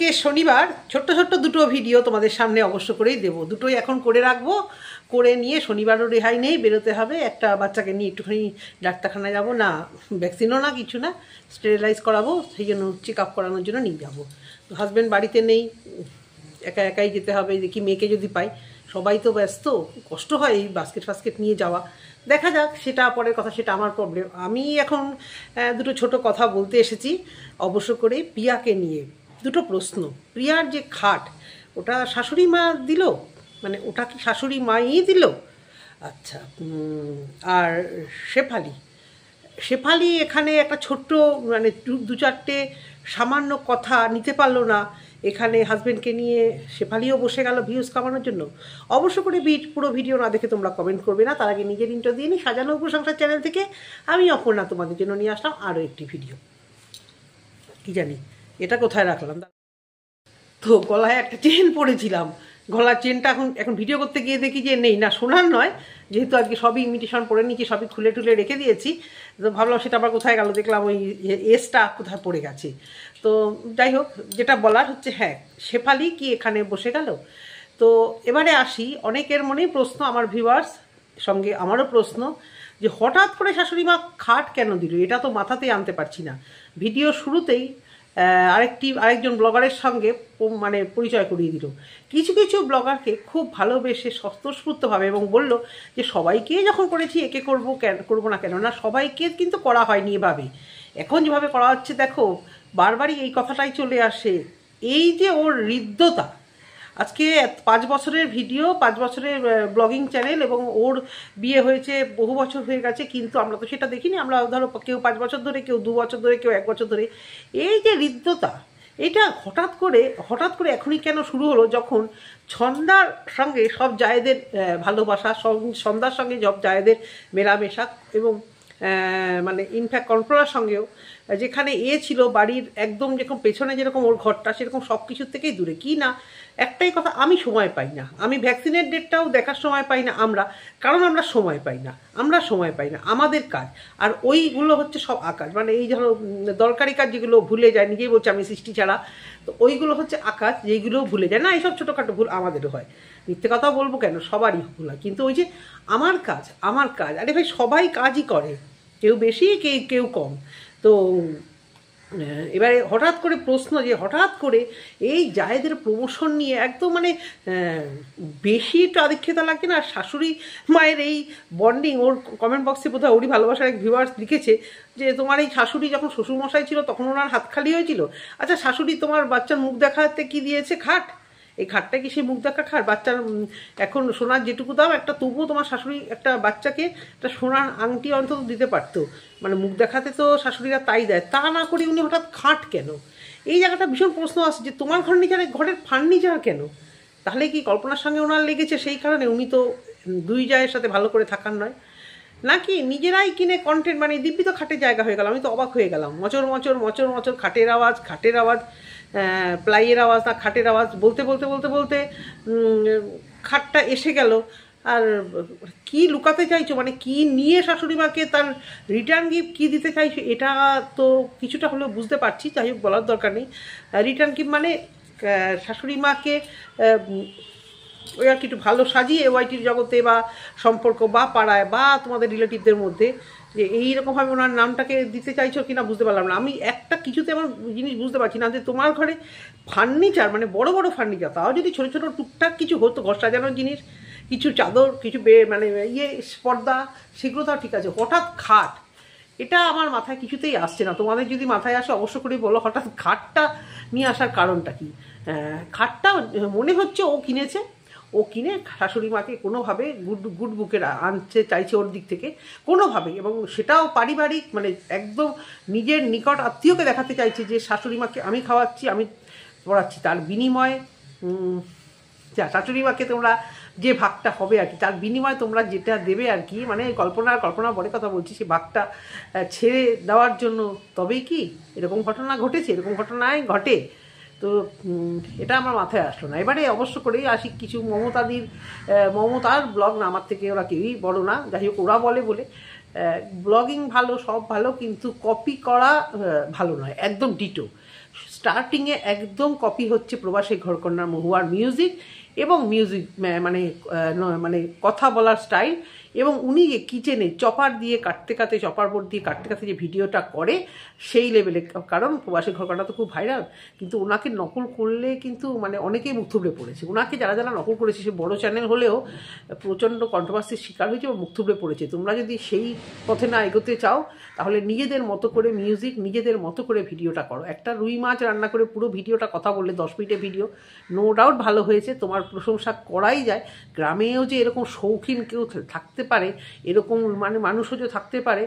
আজকে শনিবার ছোট্ট ছোট্ট দুটো ভিডিও তোমাদের সামনে অবশ্য করেই দেবো। দুটোই এখন করে রাখবো, করে নিয়ে শনিবারও রেহাই নেই, বেরোতে হবে। একটা বাচ্চাকে নিয়ে একটুখানি ডাক্তারখানায় যাবো, না ভ্যাকসিনও না কিছু না, স্টেরিলাইজ করাবো, সেই জন্য চেক আপ করানোর জন্য নিয়ে যাবো। তো হাজব্যান্ড বাড়িতে নেই, একা একাই যেতে হবে। দেখি মেয়েকে যদি পাই, সবাই তো ব্যস্ত, কষ্ট হয় এই বাস্কেট ফাস্কেট নিয়ে যাওয়া। দেখা যাক, সেটা পরের কথা, সেটা আমার প্রবলেম। আমি এখন দুটো ছোট কথা বলতে এসেছি অবশ্য করে প্রিয়াকে নিয়ে। দুটো প্রশ্ন। প্রিয়ার যে খাট, ওটা শাশুড়ি মা দিল, মানে ওটা কি শাশুড়ি মাই দিল? আচ্ছা। আর শেফালি এখানে একটা ছোট্ট মানে দু চারটে সামান্য কথা নিতে পারলো না, এখানে হাজব্যান্ডকে নিয়ে শেফালিও বসে গেল ভিউজ কামানোর জন্য। অবশ্য করে পুরো ভিডিও না দেখে তোমরা কমেন্ট করবে না। তার আগে নিজের ইন্টার দিয়ে নিই। সাজানো উপসংসার চ্যানেল থেকে আমি অপর্ণা তোমাদের জন্য নিয়ে আসলাম আরও একটি ভিডিও। কি জানি এটা কোথায় রাখলাম, তো গলায় একটা চেন পরেছিলাম, গলার চেনটা এখন ভিডিও করতে গিয়ে দেখি যে নেই, না সোনার নয়, যেহেতু আজকে সবই ইমিটেশন পরে নিয়েছি, সবই খুলে টুলে রেখে দিয়েছি। তো ভাবলাম সেটা আবার কোথায় গেল, দেখলাম ওই এসটা কোথায় পড়ে গেছে। তো যাই হোক, যেটা বলার হচ্ছে, হ্যাঁ শেফালি কি এখানে বসে গেল? তো এবারে আসি, অনেকের মনেই প্রশ্ন, আমার ভিউয়ার্স সঙ্গে আমারও প্রশ্ন, যে হঠাৎ করে শাশুড়ি মা খাট কেন দিল? এটা তো মাথাতেই আনতে পারছি না। ভিডিও শুরুতেই আরেকজন ব্লগারের সঙ্গে মানে পরিচয় করিয়ে দিল। কিছু কিছু ব্লগারকে খুব ভালোবেসে স্বতঃস্ফূর্তভাবে এবং বলল যে সবাইকে যখন করেছি একে করবো না কেন না, সবাইকে কিন্তু করা হয়নি এভাবে। এখন যেভাবে করা হচ্ছে দেখো, বারবারই এই কথাটাই চলে আসে, এই যে ওর হৃদ্যতা। আজকে 5 বছরের ভিডিও, 5 বছরের ব্লগিং চ্যানেল, এবং ওর বিয়ে হয়েছে বহু বছর হয়ে গেছে, কিন্তু আমরা তো সেটা দেখিনি। আমরা ধরো কেউ 5 বছর ধরে, কেউ 2 বছর ধরে, কেউ 1 বছর ধরে। এই যে হৃদ্যতা, এটা হঠাৎ করে এখনই কেন শুরু হলো, যখন ছন্দার সঙ্গে সব জায়েদের ভালোবাসা, সন্ধ্যার সঙ্গে সব জায়েদের মেলামেশা, এবং মানে ইনফ্যাক্ট কন্ট্রোলার সঙ্গেও, যেখানে ছিল বাড়ির একদম যেরকম পেছনে যেরকম ওর ঘরটা, সেরকম সব কিছুর থেকেই দূরে। কি না, একটাই কথা, আমি সময় পাই না, আমি ভ্যাকসিনের ডেটটাও দেখার সময় পাই না কারণ আমরা সময় পাই না, আমাদের কাজ। আর ওইগুলো হচ্ছে সব আকাজ, মানে এই ধরো দরকারি কাজ যেগুলো ভুলে যায়, নিজেই বলছে আমি সৃষ্টি ছাড়া, তো ওইগুলো হচ্ছে আকাজ, যেইগুলো ভুলে যায় না। এইসব ছোটোখাটো ভুল আমাদেরও হয়, মিথ্যে কথা বলবো কেন, সবারই ভুল হয়। কিন্তু ওই যে আমার কাজ, আরে ভাই সবাই কাজই করে, কেউ বেশি কেউ কম। তো এবারে হঠাৎ করে প্রশ্ন, যে হঠাৎ করে এই জায়েদের প্রমোশন নিয়ে একদম মানে বেশি একটু আধিক্যতা লাগছে না শাশুড়ি মায়ের এই বন্ডিং। ওর কমেন্ট বক্সে বোধহয় ওরই ভালোবাসার এক ভিউয়ার্স লিখেছে যে তোমার এই শাশুড়ি যখন শ্বশুরমশাই ছিল তখন ওনার হাত খালি হয়েছিল। আচ্ছা, শাশুড়ি তোমার বাচ্চার মুখ দেখাতে কি দিয়েছে? খাট। এই খাটটা কি সে মুখ দেখা খাট? বাচ্চার এখন সোনার যেটুকু দাম, একটা তবুও তোমার শাশুড়ি একটা বাচ্চাকে একটা সোনার আংটি অন্তত দিতে পারতো, মানে মুখ দেখাতে তো শাশুড়িরা তাই দেয়। তা না করে উনি হঠাৎ খাট কেন? এই জায়গাটা ভীষণ প্রশ্ন আসছে যে তোমার ঘরের ফার্নিচার কেন? তাহলে কি কল্পনার সঙ্গে ওনার লেগেছে সেই কারণে? উনি তো দুই জায়ের সাথে ভালো করে থাকার নয়, নাকি নিজেরাই কিনে কন্টেন্ট বানিয়ে দিব্যি তো খাটের জায়গা হয়ে গেল। আমি তো অবাক হয়ে গেলাম, মচর মচর মচর মচর খাটের আওয়াজ, প্লাইয়ের আওয়াজ না খাটের আওয়াজ, বলতে বলতে বলতে বলতে খাটটা এসে গেল। আর কি লুকাতে চাইছো, মানে কি নিয়ে শাশুড়ি মাকে তার রিটার্ন গিফট কি দিতে চাইছো, এটা তো কিছুটা হলেও বুঝতে পারছি, যাই হোক বলার দরকার নেই। রিটার্ন গিফট মানে শাশুড়ি মাকে ওই আর কি একটু ভালো সাজিয়ে ওয়াইটির জগতে বা সম্পর্ক বা পাড়ায় বা তোমাদের রিলেটিভদের মধ্যে যে এইরকমভাবে ওনার নামটাকে দিতে চাইছো কিনা বুঝতে পারলাম না। আমি একটা কিছুতে আমার জিনিস বুঝতে পারছি না, যে তোমার ঘরে ফার্নিচার মানে বড় বড় ফার্নিচার, তাও যদি ছোটো ছোটো টুকটাক কিছু হতো, ঘর সাজানোর জিনিস, কিছু চাদর, কিছু মানে পর্দা, সেগুলো তাও ঠিক আছে, হঠাৎ খাট, এটা আমার মাথায় কিছুতেই আসছে না। তোমাদের যদি মাথায় আসে অবশ্য করে বলো, হঠাৎ খাটটা নিয়ে আসার কারণটা কি? খাটটা মনে হচ্ছে ও কিনে শাশুড়ি মাকে কোনোভাবে গুড বুকে আনতে চাইছে ওর দিক থেকে কোনোভাবে, এবং সেটাও পারিবারিক, মানে একদম নিজের নিকট আত্মীয়কে দেখাতে চাইছে যে শাশুড়ি মাকে আমি খাওয়াচ্ছি, আমি পড়াচ্ছি, তার বিনিময়ে শাশুড়ি মাকে তোমরা যে ভাগটা হবে আর কি, তার বিনিময়ে তোমরা যেটা দেবে আর কি, মানে কল্পনা বড় কথা বলছি, সে ভাগটা ছেড়ে দেওয়ার জন্য। তবেই কি এরকম ঘটনা ঘটেছে? এরকম ঘটনায় ঘটে? তো এটা আমার মাথায় আসলো না। এবারে অবশ্য করেই আসি কিছু মমতার ব্লগ না, আমার থেকে ওরা কেউই বড় না, যাই হোক ওরা বলে ব্লগিং ভালো, সব ভালো, কিন্তু কপি করা ভালো নয়, একদম ডিটো। স্টার্টিংয়ে একদম কপি হচ্ছে প্রবাসী ঘরকন্যার মহুয়ার মিউজিক এবং মিউজিক মানে কথা বলার স্টাইল, এবং উনি কিচেনে চপার দিয়ে কাটতে চপার বোর্ড দিয়ে কাটতে যে ভিডিওটা করে সেই লেভেলে, কারণ প্রবাসী ঘরকন্যা তো খুব ভাইরাল, কিন্তু ওনাকে নকল করলে কিন্তু মানে অনেকেই মুখ থুবড়ে পড়েছে। ওনাকে যারা নকল করেছে, সে বড় চ্যানেল হলেও প্রচণ্ড কন্ট্রোভার্সির শিকার হয়েছে এবং মুখ থুবড়ে পড়েছে। তোমরা যদি সেই পথে না এগোতে চাও তাহলে নিজেদের মতো করে মিউজিক, নিজেদের মতো করে ভিডিওটা করো। একটা রুই মাছ রান্না করে পুরো ভিডিওটা কথা বললে 10 মিনিটের ভিডিও, নো ডাউট ভালো হয়েছে, তোমার প্রশংসা করাই যায়। গ্রামেও যে এরকম শৌখিন কেউ থাকতে পারে, এরকম মানে মানুষও যে থাকতে পারে,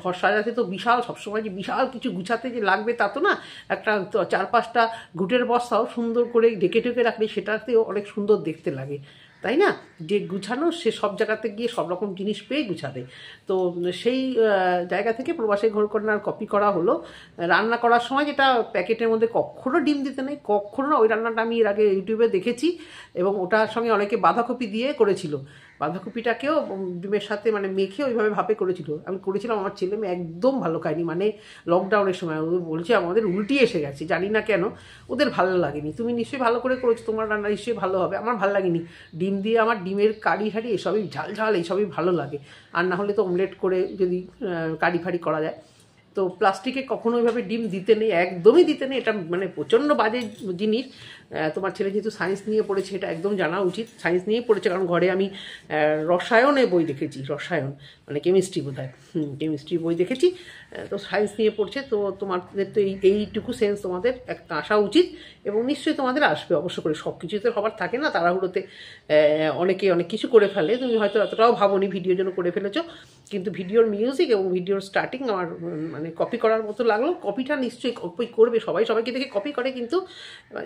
ঘর সাজাতে তো বিশাল সবসময় যে বিশাল কিছু গুছাতে যে লাগবে তা তো না, একটা 4-5টা ঘুটের বস্তাও সুন্দর করে ঢেকে রাখলে সেটাতেও অনেক সুন্দর দেখতে লাগে, তাই না? যে গুছানো সে সব জায়গাতে গিয়ে সব রকম জিনিস পেয়ে গুছাবে। তো সেই জায়গা থেকে প্রবাসী ঘরকন্যার কপি করা হলো। রান্না করার সময় যেটা প্যাকেটের মধ্যে কখনো ডিম দিতে নেই, কখনো না, ওই রান্নাটা আমি এর আগে ইউটিউবে দেখেছি এবং ওটার সঙ্গে অনেকে বাঁধাকপি দিয়ে করেছিল। বাঁধাকপিটাকেও ডিমের সাথে মানে মেখে ওইভাবে ভাপে করেছিল। আমি করেছিলাম, আমার ছেলে মেয়ে একদম ভালো খায়নি, মানে লকডাউনের সময় ওদের বলছে আমাদের উল্টি এসে গেছে, জানি না কেন, ওদের ভালো লাগেনি। তুমি নিশ্চয়ই ভালো করে করেছো, তোমার রান্না নিশ্চয়ই ভালো হবে, আমার ভালো লাগেনি। ডিম দিয়ে আমার ডিমের কারি হারি এসবই ঝাল এইসবই ভালো লাগে, আর না হলে তো অমলেট করে যদি কারি ফারি করা যায়। তো প্লাস্টিকে কখনো ওইভাবে ডিম দিতে নেই, একদমই দিতে নেই, এটা মানে প্রচণ্ড বাজে জিনিস। তোমার ছেলে যেহেতু সায়েন্স নিয়ে পড়েছে, এটা একদম জানা উচিত, সায়েন্স নিয়েই পড়েছে, কারণ ঘরে আমি রসায়নে বই দেখেছি, রসায়ন মানে কেমিস্ট্রি বোধহয়, কেমিস্ট্রি বই দেখেছি, তো সায়েন্স নিয়ে পড়ছে, তো তোমাদের তো এইটুকু সেন্স তোমাদের একটা আসা উচিত, এবং নিশ্চয়ই তোমাদের আসবে অবশ্য করে। সব কিছুতে হবার থাকে না, তাড়াহুড়োতে অনেকে অনেক কিছু করে ফেলে, তুমি হয়তো এতটাও ভাবোনি ভিডিওর জন্য করে ফেলেছো, কিন্তু ভিডিওর মিউজিক এবং ভিডিওর স্টার্টিং আমার মানে কপি করার মতো লাগলো। কপিটা নিশ্চয়ই কপি করবে, সবাইকে দেখে কপি করে, কিন্তু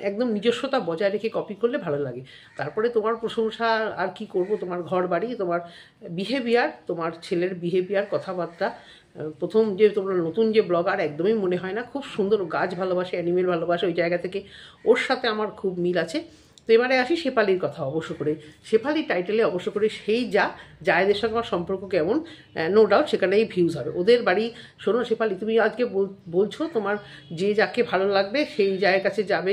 একদম নিজস্বতা বজায় রেখে কপি করলে ভালো লাগে। তারপরে তোমার প্রশংসা আর কি করব, তোমার ঘর বাড়ি, তোমার বিহেভিয়ার, তোমার ছেলের বিহেভিয়ার, কথাবার্তা, প্রথম যে তোমরা নতুন যে ব্লগার একদমই মনে হয় না, খুব সুন্দর, গাছ ভালোবাসে, অ্যানিমেল ভালোবাসে, ওই জায়গা থেকে ওর সাথে আমার খুব মিল আছে। তো এবারে আসি শেফালির কথা। অবশ্য করে শেফালি টাইটেলে অবশ্য করে সেই জায়েদের সঙ্গে আমার সম্পর্ক কেমন, নো ডাউট সেখানেই ভিউজ হবে। ওদের বাড়ি, শোনো শেফালি, তুমি আজকে বলছো তোমার যে যাকে ভালো লাগবে সেই জায়ের কাছে যাবে,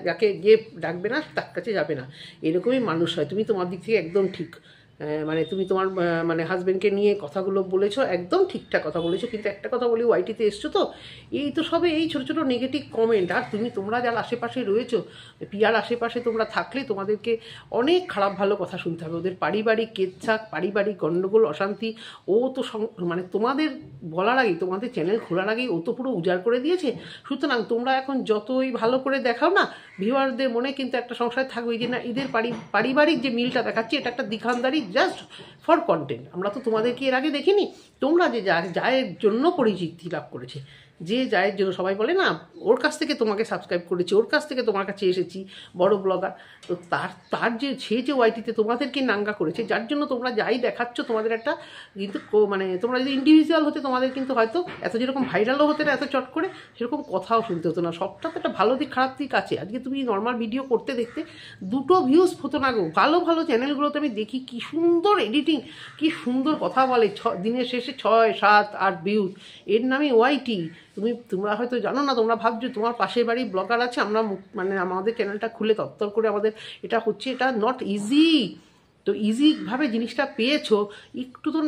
যাকে যে ডাকবে না তার কাছে যাবে না, এরকমই মানুষ হয়। তুমি তোমার দিক থেকে একদম ঠিক, মানে তুমি তোমার মানে হাজব্যান্ডকে নিয়ে কথাগুলো বলেছো, একদম ঠিকঠাক কথা বলেছো, কিন্তু একটা কথা বলি, ওয়াইটিতে এসছো তো, এই তো সবে এই ছোটো ছোটো নেগেটিভ কমেন্ট, আর তোমরা যারা আশেপাশে রয়েছো, পিয়ার আশেপাশে তোমরা থাকলে তোমাদেরকে অনেক খারাপ ভালো কথা শুনতে হবে। ওদের পারিবারিক কেচ্ছা, পারিবারিক গণ্ডগোল, অশান্তি, ও তো মানে তোমাদের বলার আগেই, তোমাদের চ্যানেল খোলার আগেই ও তো পুরো উজাড় করে দিয়েছে। সুতরাং তোমরা এখন যতই ভালো করে দেখাও না, ভিউয়ারদের মনে কিন্তু একটা সংশয় থাকবে যে না, এদের পারিবারিক যে মিলটা দেখাচ্ছি এটা একটা দিখানদারি, জাস্ট ফর কন্টেন্ট। আমরা তো তোমাদেরকে এর আগে দেখিনি। তোমরা যে জায়ের জন্য পরিচিতি লাভ করেছে, যে জায়ের জন্য সবাই বলে না, ওর কাছ থেকে তোমাকে সাবস্ক্রাইব করেছি, ওর কাছ থেকে তোমার কাছে এসেছি, বড় ব্লগার, তো তার যে সে যে ওয়াইটিতে তোমাদেরকে নাঙ্গা করেছে, যার জন্য তোমরা যাই দেখাচ্ছ তোমাদের একটা কিন্তু মানে তোমরা যদি ইন্ডিভিজুয়াল হতে তোমাদের কিন্তু হয়তো এত যেরকম ভাইরালও হতে না এত চট করে, সেরকম কথাও শুনতে হতো না। সবটা তো একটা ভালো দিক খারাপ দিক আছে। আজকে তুমি নর্মাল ভিডিও করতে দেখতে 2টো ভিউজ হতো না গো। ভালো ভালো চ্যানেলগুলোতে আমি দেখি কি সুন্দর এডিটিং, কি সুন্দর কথা বলে, দিনের শেষে 6, 7, 8 ভিউজ, এর নামে ওয়াইটি। তোমরা হয়তো জানো না, তোমরা ভাবছো তোমার পাশের বাড়ি ব্লগার আছে, আমরা মানে আমাদের চ্যানেলটা খুলে তত্তর করে আমাদের এটা হচ্ছে, এটা নট ইজি। তো ইজিভাবে জিনিসটা পেয়েছো, একটু তো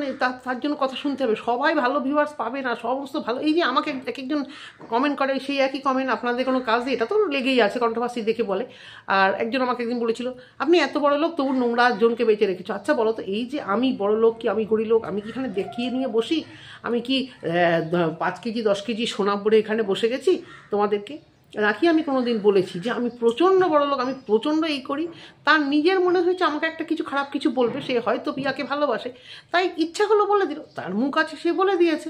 তার জন্য কথা শুনতে হবে। সবাই ভালো ভিউয়ার্স পাবে না, সমস্ত ভালো, এই যে আমাকে এক একজন কমেন্ট করে, সেই একই কমেন্ট আপনাদের কোনো কাজ দিয়ে, এটা তো লেগেই আছে, কন্ট্রোভার্সি দেখে বলে। আর একজন আমাকে একদিন বলেছিল, আপনি এত বড় লোক তবু নোংরা জনকে বেঁচে রেখেছো। আচ্ছা বলো তো, এই যে আমি বড় লোক কি আমি গরিব লোক, আমি কি এখানে দেখিয়ে নিয়ে বসি, আমি কি 5 কেজি 10 কেজি সোনা পরে এখানে বসে গেছি তোমাদেরকে নাকি আমি কোনোদিন বলেছি যে আমি প্রচণ্ড বড় লোক, আমি প্রচণ্ড এই করি? তার নিজের মনে হয়েছে আমাকে একটা কিছু খারাপ কিছু বলবে, সে হয়তো পিয়াকে ভালোবাসে, তাই ইচ্ছা হলো বলে দিল, তার মুখ আছে সে বলে দিয়েছে,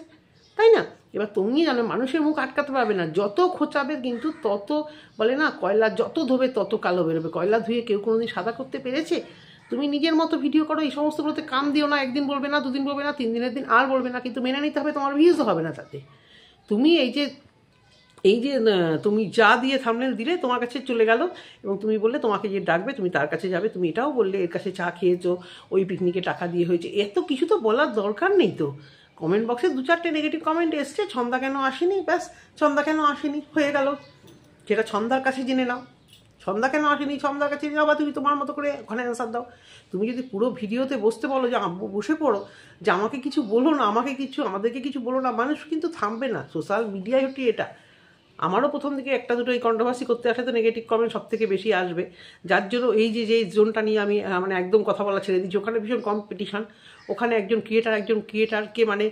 তাই না? এবার তুমি জানো মানুষের মুখ আটকাতে পারবে না, যত খোঁচাবে কিন্তু তত, বলে না কয়লা যত ধোবে তত কালো বেরোবে। কয়লা ধুয়ে কেউ কোনোদিন সাদা করতে পেরেছে? তুমি নিজের মতো ভিডিও করো, এই সমস্তগুলোতে কাম দিও না। একদিন বলবে না, 2 দিন বলবে না, 3 দিনের দিন আর বলবে না, কিন্তু মেনে নিতে হবে, তোমার ভিউজ হবে না তাতে। তুমি এই যে তুমি যা দিয়ে থাম্বনেল দিলে তোমার কাছে চলে গেল, এবং তুমি বললে তোমাকে যে ডাকবে তুমি তার কাছে যাবে, তুমি এটাও বললে এর কাছে চা খেয়েছো, ওই পিকনিকে টাকা দিয়ে হয়েছে, এত কিছু তো বলার দরকার নেই। তো কমেন্ট বক্সে 2-4টে নেগেটিভ কমেন্ট এসছে, ছন্দা কেন আসেনি, ব্যাস ছন্দা কেন আসেনি হয়ে গেল। সেটা ছন্দার কাছে জেনে নাও। ছন্দা কেন আসেনি, ছন্দার কাছে জেনে নাও, বা তুমি তোমার মতো করে ওখানে অ্যান্সার দাও। তুমি যদি পুরো ভিডিওতে বসতে বলো যে বসে পড়ো যে আমাকে কিছু বলো না, আমাদেরকে কিছু বলো না, মানুষ কিন্তু থামবে না। সোশ্যাল মিডিয়ায় হচ্ছে এটা। আমারও প্রথম দিকে একটা দুটো এই কন্ট্রোভার্সি করতে আসলে তো নেগেটিভ কমেন্ট সব থেকে বেশি আসবে, যার জন্য এই যে জোনটা নিয়ে আমি মানে একদম কথা বলা ছেড়ে দিচ্ছি। ওখানে ভীষণ কম্পিটিশান, ওখানে একজন ক্রিয়েটারকে মানে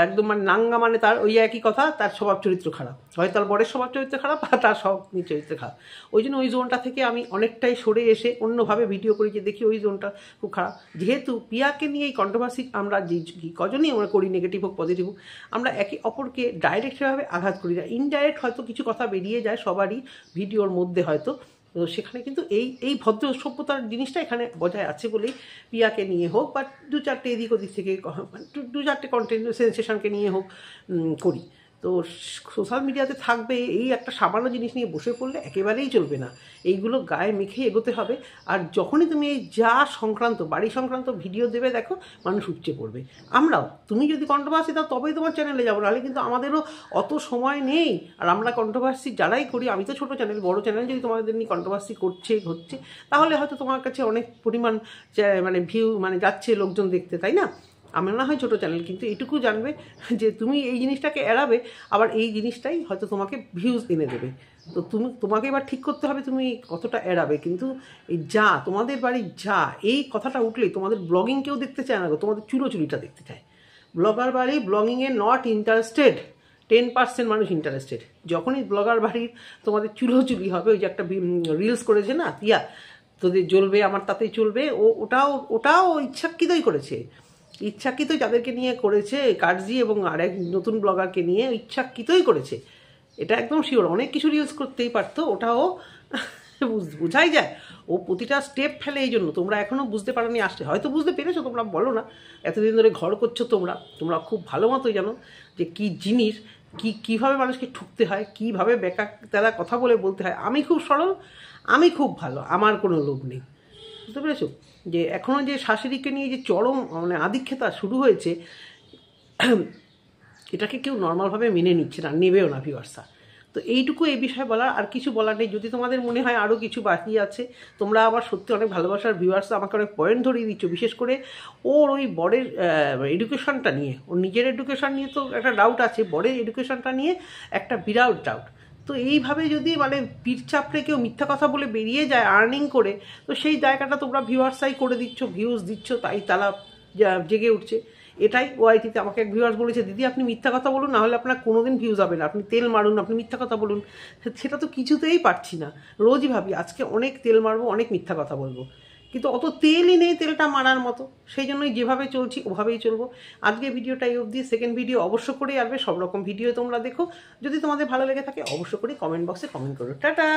একদম মানে নাঙ্গা, মানে তার ওই একই কথা, তার স্বভাব চরিত্র খারাপ, হয় তার বরের স্বভাব চরিত্র খারাপ আর তার সব চরিত্র খারাপ। ওই জন্য ওই জোনটা থেকে আমি অনেকটাই সরে এসে অন্যভাবে ভিডিও করি, যে দেখি ওই জোনটা খুব খারাপ। যেহেতু পিয়াকে নিয়ে এই কন্ট্রোভার্সি আমরা যে কজনই আমরা করি, নেগেটিভ হোক পজিটিভ হোক, আমরা একে অপরকে ডাইরেক্ট সেভাবে আঘাত করি না, ইনডাইরেক্ট হয়তো কিছু কথা বেরিয়ে যায় সবারই ভিডিওর মধ্যে হয়তো। তো সেখানে কিন্তু এই ভদ্র সভ্যতার জিনিসটা এখানে বজায় আছে বলেই পিয়াকে নিয়ে হোক বা দু চারটে এদিক ওদিক থেকে দু চারটে কন্টেন্ট সেন্সেশনকে নিয়ে হোক করি। তো সোশ্যাল মিডিয়াতে থাকবে এই একটা সামান্য জিনিস নিয়ে বসে পড়লে একেবারেই চলবে না, এইগুলো গায়ে মেখে এগোতে হবে। আর যখনই তুমি এই যা সংক্রান্ত বাড়ি সংক্রান্ত ভিডিও দেবে, দেখো মানুষ উপচে পড়বে। আমরাও, তুমি যদি কন্ট্রোভার্সি দাও তবেই তোমার চ্যানেলে যাবো, নাহলে কিন্তু আমাদেরও অত সময় নেই। আর আমরা কন্ট্রোভার্সি যারাই করি, আমি তো ছোটো চ্যানেল, বড়ো চ্যানেল যদি তোমাদের নিয়ে কন্ট্রোভার্সি হচ্ছে, তাহলে হয়তো তোমার কাছে অনেক পরিমাণ মানে ভিউ মানে যাচ্ছে লোকজন দেখতে, তাই না? আমার না হয় ছোটো চ্যানেল, কিন্তু এইটুকু জানবে যে তুমি এই জিনিসটাকে এড়াবে, আবার এই জিনিসটাই হয়তো তোমাকে ভিউজ এনে দেবে। তো তোমাকে এবার ঠিক করতে হবে তুমি কতটা এড়াবে। কিন্তু এই তোমাদের বাড়ির এই কথাটা উঠলেই তোমাদের ব্লগিং কেউ দেখতে চায় না গো, তোমাদের চুরিটা দেখতে চায়। ব্লগার বাড়ি ব্লগিংয়ে নট ইন্টারেস্টেড, 10% মানুষ ইন্টারেস্টেড। যখনই ব্লগার বাড়ির তোমাদের চুরি হবে, ওই যে একটা রিলস করেছে না তিয়া, তোদের জ্বলবে আমার তাতেই চলবে, ওটাও ইচ্ছাকৃতই করেছে। ইচ্ছাকৃতই যাদেরকে নিয়ে করেছে, কার্জি এবং আরেক নতুন ব্লগারকে নিয়ে ইচ্ছাকৃতই করেছে, এটা একদম শিওর। অনেক কিছু রিলস করতেই পারতো, ওটাও বোঝাই যায় ও প্রতিটা স্টেপ ফেলে। এই জন্য তোমরা এখনও বুঝতে পারোনি, আসছে হয়তো বুঝতে পেরেছো, তোমরা বলো না, এতদিন ধরে ঘর করছো তোমরা খুব ভালো মতোই জানো যে কী জিনিস, কীভাবে মানুষকে ঠুকতে হয়, কীভাবে বেকার তারা কথা বলতে হয়। আমি খুব সরল, আমি খুব ভালো, আমার কোনো লোভ নেই, বুঝতে পেরেছো? যে এখনও যে শাশুড়িকে নিয়ে যে চরম মানে আধিক্যতা শুরু হয়েছে, এটাকে কেউ নর্মালভাবে মেনে নিচ্ছে না, নেবেও না ভিউয়ার্সরা। তো এইটুকু এই বিষয়ে বলার, আর কিছু বলার নেই। যদি তোমাদের মনে হয় আরও কিছু বাকি আছে, তোমরা আবার সত্যি অনেক ভালোবাসার ভিউয়ার্সরা আমাকে অনেক পয়েন্ট ধরিয়ে দিচ্ছ, বিশেষ করে ওর ওই বরের এডুকেশনটা নিয়ে, ওর নিজের এডুকেশন নিয়ে তো একটা ডাউট আছে, বরের এডুকেশনটা নিয়ে একটা বিরাট ডাউট। তো এইভাবে যদি মানে পিঠ চাপড়ে কেউ মিথ্যা কথা বলে বেরিয়ে যায় আর্নিং করে, তো সেই জায়গাটা তোমরা ভিউয়ার্সাই করে দিচ্ছ, ভিউজ দিচ্ছ, তাই তারা জেগে উঠছে। এটাই ওআইটিতে আমাকে এক ভিউয়ার্স বলেছে, দিদি আপনি মিথ্যা কথা বলুন, না হলে আপনার কোনোদিন ভিউজ হবে না, আপনি তেল মারুন, আপনি মিথ্যা কথা বলুন। সেটা তো কিছুতেই পারছি না। রোজই ভাবি আজকে অনেক তেল মারবো, অনেক মিথ্যা কথা বলবো, কিন্তু অত তেলই নেই তেলটা মারার মতো। সেই জন্যই যেভাবে চলছি ওভাবেই চলবো। আজকে ভিডিওটা এই অবধি, সেকেন্ড ভিডিও অবশ্য করে আসবে, সব রকম ভিডিও তোমরা দেখো। যদি তোমাদের ভালো লেগে থাকে অবশ্য করে কমেন্ট বক্সে কমেন্ট করো। টাটা।